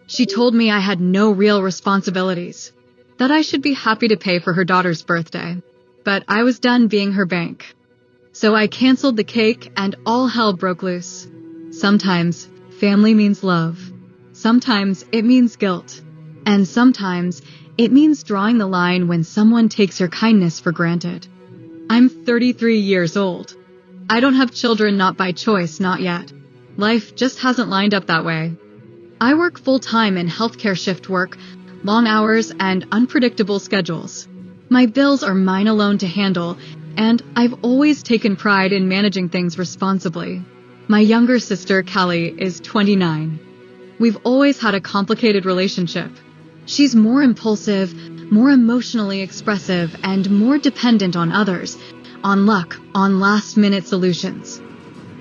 She told me I had no real responsibilities, that I should be happy to pay for her daughter's birthday, but I was done being her bank. So I canceled the cake and all hell broke loose. Sometimes family means love. Sometimes it means guilt. And sometimes it means drawing the line when someone takes your kindness for granted. I'm 33 years old. I don't have children, not by choice, not yet. Life just hasn't lined up that way. I work full-time in healthcare shift work, long hours and unpredictable schedules. My bills are mine alone to handle, and I've always taken pride in managing things responsibly. My younger sister, Callie, is 29. We've always had a complicated relationship. She's more impulsive, more emotionally expressive, and more dependent on others, on luck, on last-minute solutions.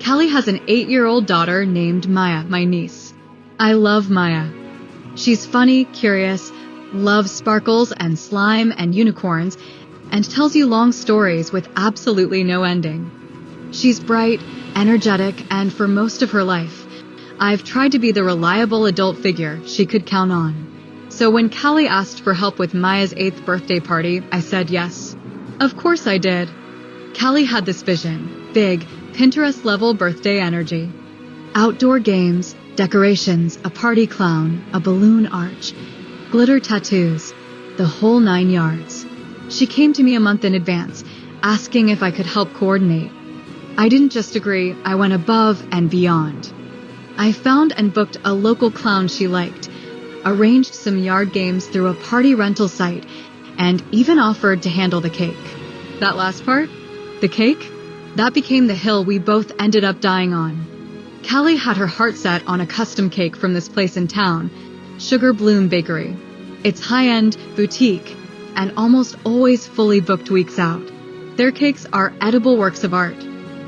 Callie has an 8-year-old daughter named Maya, my niece. I love Maya. She's funny, curious, loves sparkles and slime and unicorns, and tells you long stories with absolutely no ending. She's bright, energetic, and for most of her life, I've tried to be the reliable adult figure she could count on. So when Callie asked for help with Maya's 8th birthday party, I said yes. Of course I did. Callie had this vision, big, Pinterest-level birthday energy. Outdoor games, decorations, a party clown, a balloon arch, glitter tattoos, the whole 9 yards. She came to me a month in advance, asking if I could help coordinate. I didn't just agree, I went above and beyond. I found and booked a local clown she liked, arranged some yard games through a party rental site, and even offered to handle the cake. That last part? The cake? That became the hill we both ended up dying on. Callie had her heart set on a custom cake from this place in town, Sugar Bloom Bakery. It's high-end, boutique, and almost always fully booked weeks out. Their cakes are edible works of art.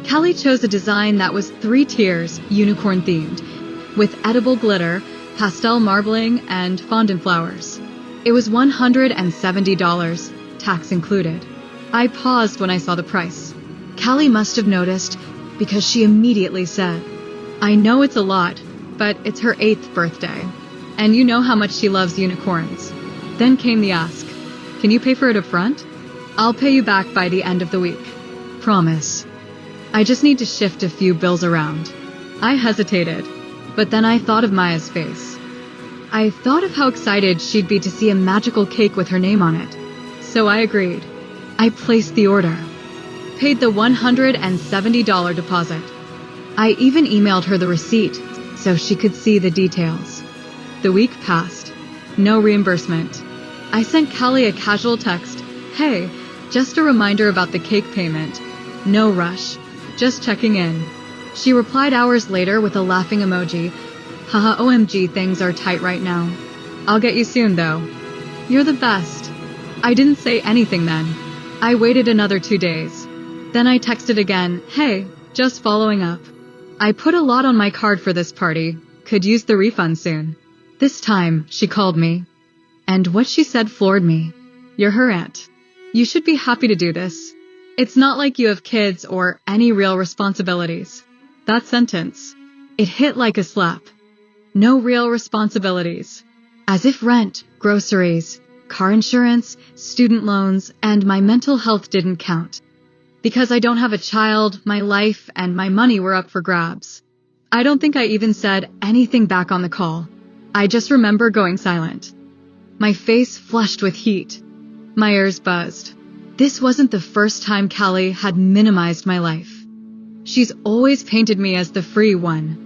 Callie chose a design that was 3 tiers, unicorn-themed, with edible glitter, pastel marbling, and fondant flowers. It was $170, tax included. I paused when I saw the price. Callie must have noticed, because she immediately said, "I know it's a lot, but it's her 8th birthday, and you know how much she loves unicorns." Then came the ask, "Can you pay for it up front? I'll pay you back by the end of the week. Promise. I just need to shift a few bills around." I hesitated, but then I thought of Maya's face. I thought of how excited she'd be to see a magical cake with her name on it. So I agreed. I placed the order, paid the $170 deposit. I even emailed her the receipt so she could see the details. The week passed. No reimbursement. I sent Callie a casual text, "Hey, just a reminder about the cake payment. No rush. Just checking in." She replied hours later with a laughing emoji. "Haha, OMG, things are tight right now. I'll get you soon though. You're the best." I didn't say anything then. I waited another 2 days. Then I texted again, "Hey, just following up. I put a lot on my card for this party. Could use the refund soon." This time, she called me. And what she said floored me. "You're her aunt. You should be happy to do this. It's not like you have kids or any real responsibilities." That sentence, it hit like a slap. No real responsibilities. As if rent, groceries, car insurance, student loans, and my mental health didn't count. Because I don't have a child, my life and my money were up for grabs. I don't think I even said anything back on the call. I just remember going silent. My face flushed with heat. My ears buzzed. This wasn't the first time Callie had minimized my life. She's always painted me as the free one,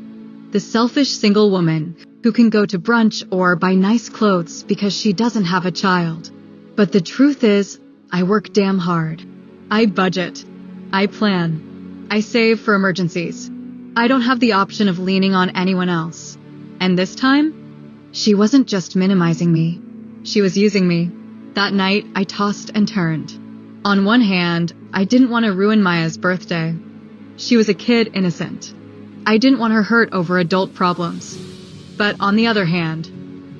the selfish single woman who can go to brunch or buy nice clothes because she doesn't have a child. But the truth is, I work damn hard. I budget. I plan. I save for emergencies. I don't have the option of leaning on anyone else. And this time, she wasn't just minimizing me. She was using me. That night, I tossed and turned. On one hand, I didn't want to ruin Maya's birthday. She was a kid, innocent. I didn't want her hurt over adult problems. But on the other hand,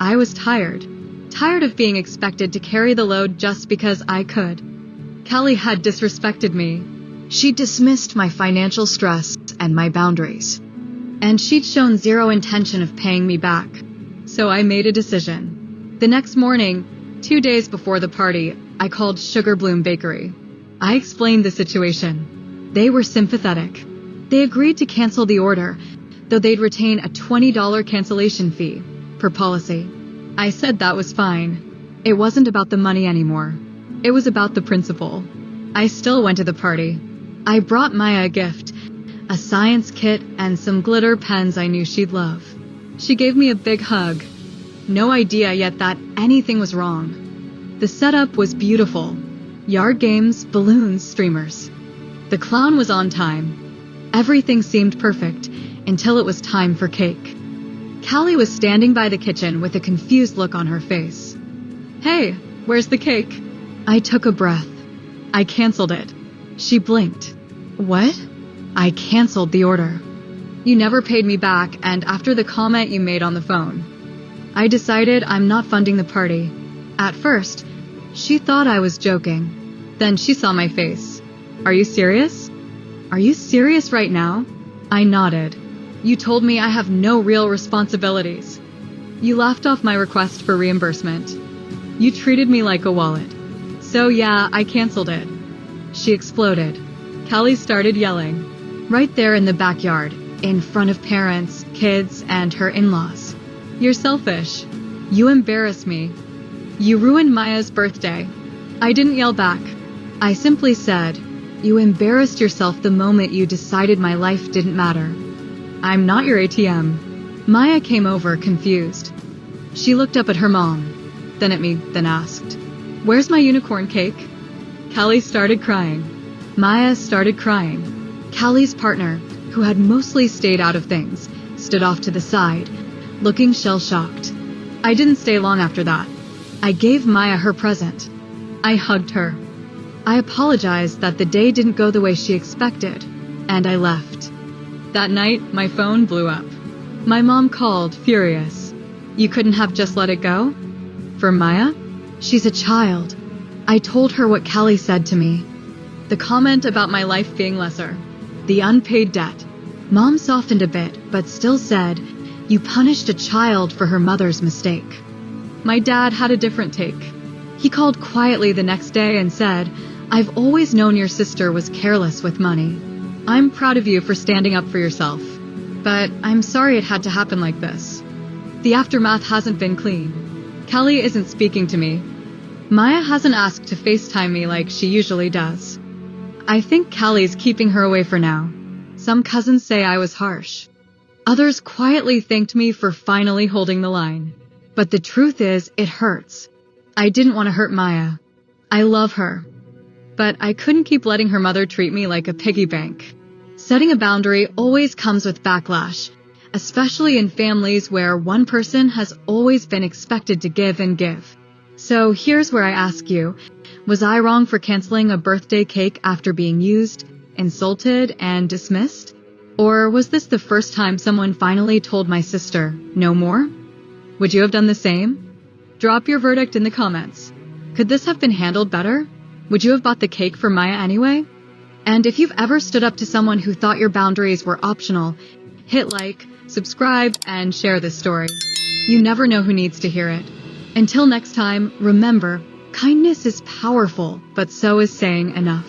I was tired. Tired of being expected to carry the load just because I could. Callie had disrespected me. She dismissed my financial stress and my boundaries. And she'd shown zero intention of paying me back. So I made a decision. The next morning, 2 days before the party, I called Sugar Bloom Bakery. I explained the situation. They were sympathetic. They agreed to cancel the order, though they'd retain a $20 cancellation fee, per policy. I said that was fine. It wasn't about the money anymore. It was about the principle. I still went to the party. I brought Maya a gift, a science kit and some glitter pens I knew she'd love. She gave me a big hug. No idea yet that anything was wrong. The setup was beautiful. Yard games, balloons, streamers. The clown was on time. Everything seemed perfect until it was time for cake. Callie was standing by the kitchen with a confused look on her face. "Hey, where's the cake?" I took a breath. I canceled it. She blinked. "What?" I canceled the order. "You never paid me back, and after the comment you made on the phone, I decided I'm not funding the party." At first, she thought I was joking. Then she saw my face. "Are you serious? Are you serious right now?" I nodded. "You told me I have no real responsibilities. You laughed off my request for reimbursement. You treated me like a wallet. So yeah, I canceled it." She exploded. Callie started yelling. Right there in the backyard, in front of parents, kids, and her in-laws. "You're selfish. You embarrass me. You ruined Maya's birthday." I didn't yell back. I simply said, "You embarrassed yourself the moment you decided my life didn't matter. I'm not your ATM." Maya came over, confused. She looked up at her mom, then at me, then asked, "Where's my unicorn cake?" Callie started crying. Maya started crying. Callie's partner, who had mostly stayed out of things, stood off to the side, looking shell-shocked. I didn't stay long after that. I gave Maya her present. I hugged her. I apologized that the day didn't go the way she expected, and I left. That night, my phone blew up. My mom called, furious. "You couldn't have just let it go?" "For Maya? She's a child." I told her what Callie said to me. The comment about my life being lesser. The unpaid debt. Mom softened a bit, but still said, "You punished a child for her mother's mistake." My dad had a different take. He called quietly the next day and said, "I've always known your sister was careless with money. I'm proud of you for standing up for yourself. But I'm sorry it had to happen like this. The aftermath hasn't been clean. Callie isn't speaking to me. Maya hasn't asked to FaceTime me like she usually does. I think Callie's keeping her away for now. Some cousins say I was harsh. Others quietly thanked me for finally holding the line. But the truth is, it hurts. I didn't want to hurt Maya. I love her. But I couldn't keep letting her mother treat me like a piggy bank. Setting a boundary always comes with backlash, especially in families where one person has always been expected to give and give. So here's where I ask you, was I wrong for canceling a birthday cake after being used, insulted, and dismissed? Or was this the first time someone finally told my sister, no more? Would you have done the same? Drop your verdict in the comments. Could this have been handled better? Would you have bought the cake for Maya anyway? And if you've ever stood up to someone who thought your boundaries were optional, hit like, subscribe, and share this story. You never know who needs to hear it. Until next time, remember, kindness is powerful, but so is saying enough.